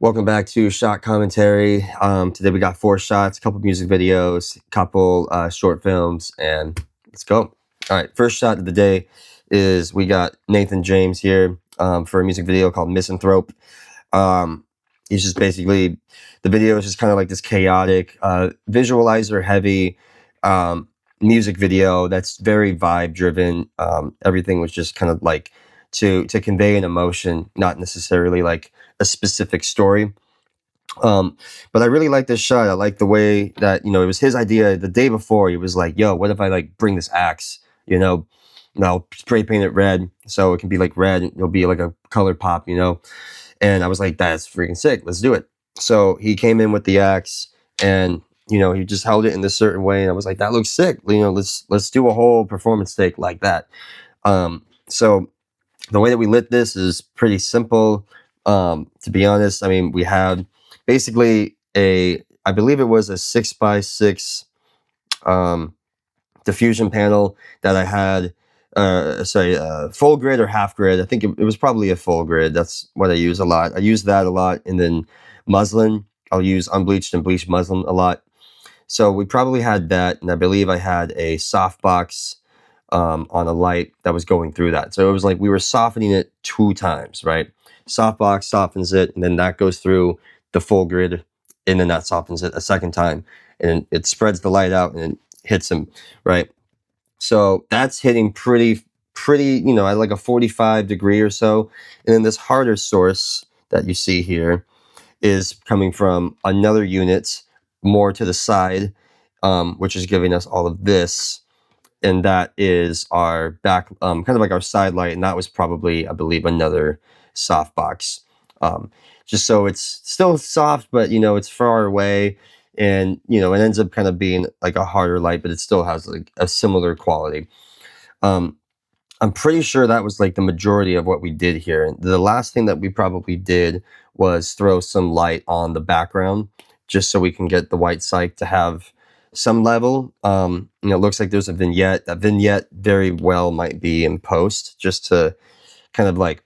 Welcome back to Shot Commentary. Today we got 4 shots, a couple music videos, a couple short films, and let's go. All right, first shot of the day is we got Nathan James here for a music video called Misanthrope. Um, he's just basically, the video is just kind of like this chaotic, visualizer heavy music video that's very vibe driven. Everything was just kind of like to convey an emotion, not necessarily like a specific story. Um, but I really like this shot. I like the way that, it was his idea the day before. He was like, yo, what if I like bring this axe, and I'll spray paint it red so it can be like red. It'll be like a color pop. And I was like, that's freaking sick. Let's do it. So he came in with the axe and, he just held it in this certain way. And I was like, that looks sick. Let's do a whole performance take like that. So the way that we lit this is pretty simple. To be honest, I mean, we had basically I believe it was a 6x6 diffusion panel that I had, full grid or half grid. I think it was probably a full grid. That's what I use a lot. I use that a lot. And then muslin, I'll use unbleached and bleached muslin a lot. So we probably had that. And I believe I had a softbox on a light that was going through that. So it was like we were softening it 2 times, right? Softbox softens it, and then that goes through the full grid, and then that softens it a second time, and it spreads the light out and it hits him, right? So that's hitting pretty, at like a 45 degree or so. And then this harder source that you see here is coming from another unit more to the side, which is giving us all of this. And that is our back, kind of like our side light. And that was probably, I believe, another softbox. Just so it's still soft, but it's far away, and it ends up kind of being like a harder light, but it still has like a similar quality. I'm pretty sure that was like the majority of what we did here. And the last thing that we probably did was throw some light on the background just so we can get the white cyc to have some level. It looks like there's a vignette. That vignette very well might be in post just to kind of like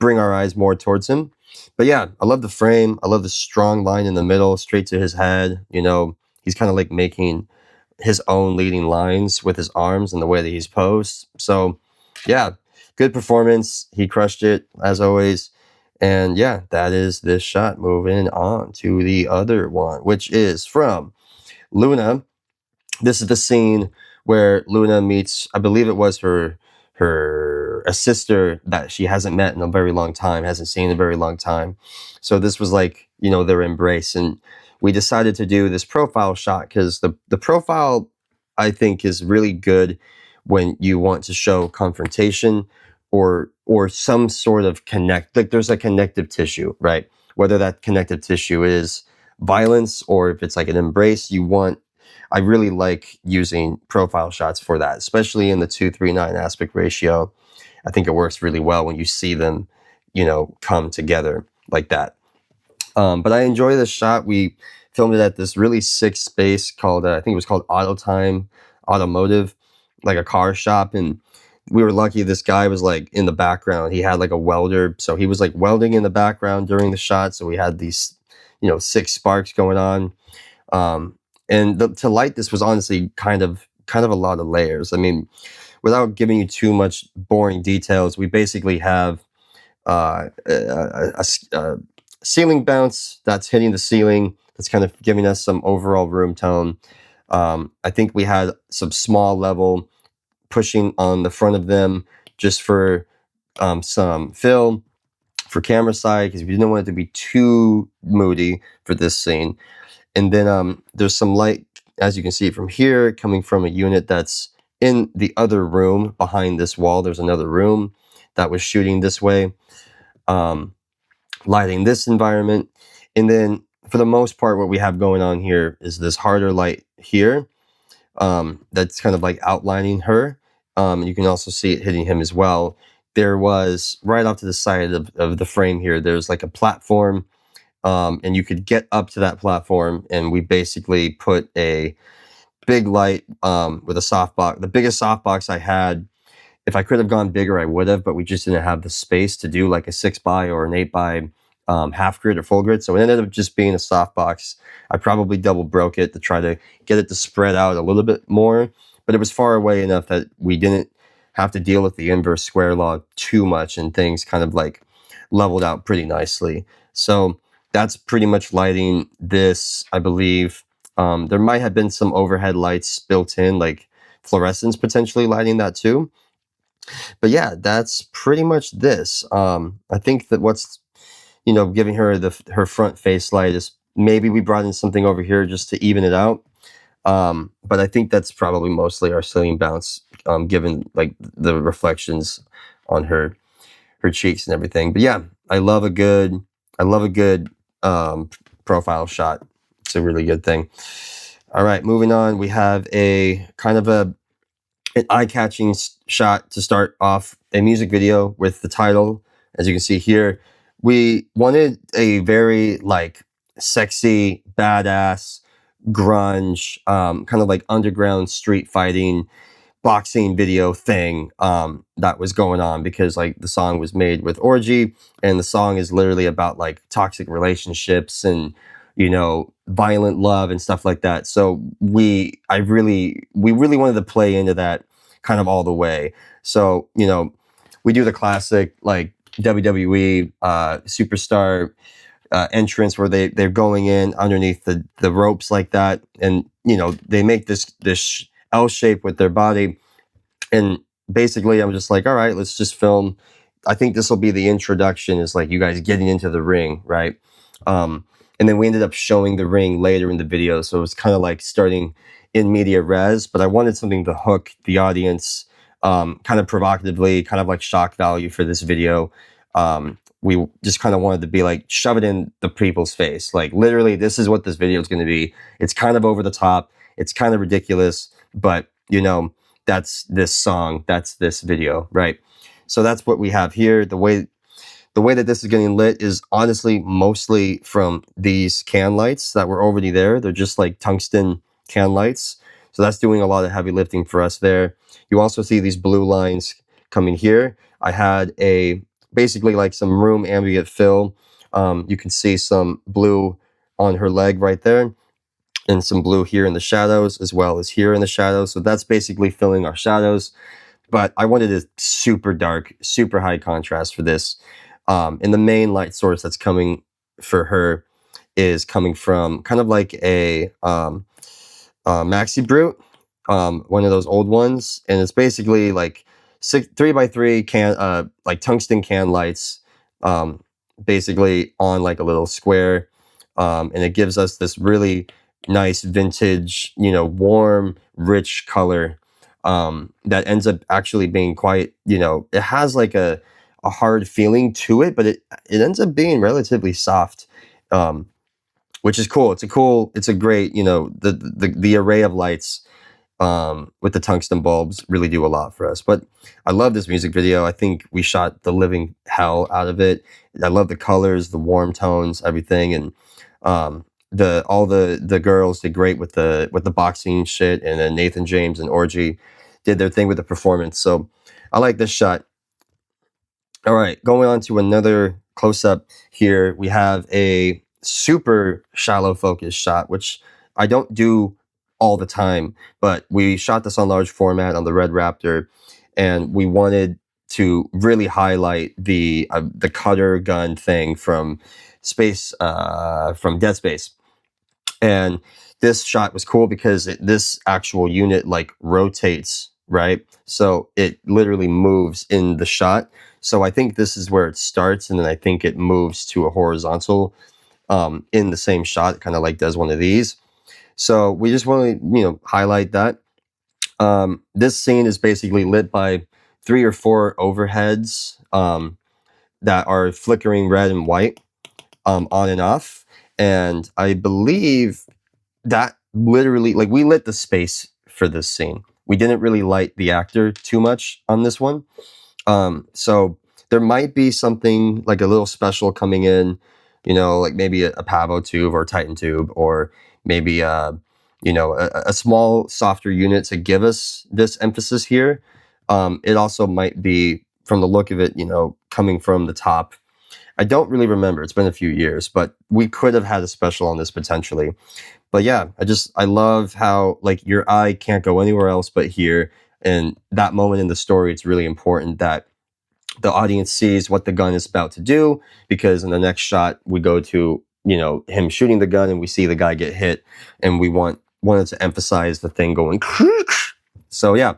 bring our eyes more towards him. But yeah, I love the frame. I love the strong line in the middle, straight to his head. He's kind of like making his own leading lines with his arms and the way that he's posed. So yeah, good performance. He crushed it as always. And yeah, that is this shot. Moving on to the other one, which is from Luna. This is the scene where Luna meets, I believe it was a sister that she hasn't met in a very long time, hasn't seen in a very long time. So this was like, their embrace. And we decided to do this profile shot because the profile, I think, is really good when you want to show confrontation or some sort of like there's a connective tissue, right? Whether that connective tissue is violence or if it's like an embrace, I really like using profile shots for that, especially in the 2:3:9 aspect ratio. I think it works really well when you see them, come together like that. But I enjoy this shot. We filmed it at this really sick space called, I think it was called Autotime Automotive, like a car shop. And we were lucky this guy was like in the background. He had like a welder. So he was like welding in the background during the shot. So we had these, 6 sparks going on. And to light this was honestly kind of a lot of layers. I mean, without giving you too much boring details, we basically have a ceiling bounce that's hitting the ceiling. That's kind of giving us some overall room tone. I think we had some small level pushing on the front of them just for some fill for camera side because we didn't want it to be too moody for this scene. And then there's some light, as you can see from here, coming from a unit that's in the other room behind this wall. There's another room that was shooting this way, lighting this environment. And then for the most part, what we have going on here is this harder light here that's kind of like outlining her. You can also see it hitting him as well. There was right off to the side of the frame here, there's like a platform. And you could get up to that platform, and we basically put a big light with a softbox. The biggest softbox I had, if I could have gone bigger, I would have, but we just didn't have the space to do like a 6x or an 8x half grid or full grid. So it ended up just being a softbox. I probably double broke it to try to get it to spread out a little bit more, but it was far away enough that we didn't have to deal with the inverse square law too much, and things kind of like leveled out pretty nicely. So that's pretty much lighting this, I believe. There might have been some overhead lights built in, like fluorescence potentially lighting that too. But yeah, that's pretty much this. I think that what's, giving her her front face light is maybe we brought in something over here just to even it out. But I think that's probably mostly our ceiling bounce, given like the reflections on her cheeks and everything. But yeah, I love a good profile shot. It's a really good thing. All right, moving on. We have a kind of an eye-catching shot to start off a music video with the title. As you can see here, we wanted a very like sexy, badass, grunge, kind of like underground street fighting boxing video thing that was going on, because like the song was made with Orgy, and the song is literally about like toxic relationships and violent love and stuff like that. So we really wanted to play into that kind of all the way. So we do the classic like WWE superstar entrance where they're going in underneath the ropes like that, and they make this L shape with their body. And basically I'm just like, all right, let's just film. I think this will be the introduction, is like you guys getting into the ring, right? And then we ended up showing the ring later in the video, so it was kind of like starting in media res, but I wanted something to hook the audience, kind of provocatively, kind of like shock value for this video. We just kind of wanted to be like, shove it in the people's face. Like literally, this is what this video is going to be. It's kind of over the top. It's kind of ridiculous, but that's this song, that's this video, right? So that's what we have here. The way that this is getting lit is honestly mostly from these can lights that were already there. They're just like tungsten can lights. So that's doing a lot of heavy lifting for us there. You also see these blue lines coming here. I had basically like some room ambient fill. You can see some blue on her leg right there, and some blue here in the shadows as well as here in the shadows. So that's basically filling our shadows. But I wanted it super dark, super high contrast for this. And the main light source that's coming for her is coming from kind of like a Maxi Brute, one of those old ones. And it's basically like 3x3 can, like tungsten can lights, basically on like a little square. And it gives us this really nice vintage, warm, rich color that ends up actually being quite, it has like a hard feeling to it, but it ends up being relatively soft, which is cool. It's a great, the array of lights with the tungsten bulbs really do a lot for us. But I love this music video. I think we shot the living hell out of it. I love the colors, the warm tones, everything, and all the girls did great with the boxing shit, and then Nathan James and Orgy did their thing with the performance. So I like this shot. All right, going on to another close up here, we have a super shallow focus shot, which I don't do all the time, but we shot this on large format on the Red Raptor, and we wanted to really highlight the cutter gun thing from Dead Space. And this shot was cool because this actual unit like rotates, right? So it literally moves in the shot. So I think this is where it starts, and then I think it moves to a horizontal in the same shot. It kind of like does one of these. So we just want to highlight that. This scene is basically lit by 3 or 4 overheads that are flickering red and white on and off. And I believe that literally, like, we lit the space for this scene. We didn't really light the actor too much on this one. So there might be something like a little special coming in, like maybe a Pavo tube or a Titan tube, or maybe a small softer unit to give us this emphasis here. It also might be, from the look of it, coming from the top I don't really remember. It's been a few years, but we could have had a special on this potentially. But yeah, I love how like your eye can't go anywhere else but here. And that moment in the story, it's really important that the audience sees what the gun is about to do, because in the next shot we go to, you know, him shooting the gun and we see the guy get hit, and we wanted to emphasize the thing going. So yeah,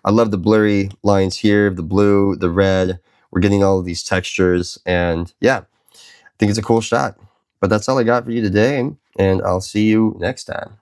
I love the blurry lines here, the blue, the red. We're getting all of these textures, and yeah, I think it's a cool shot. But that's all I got for you today, and I'll see you next time.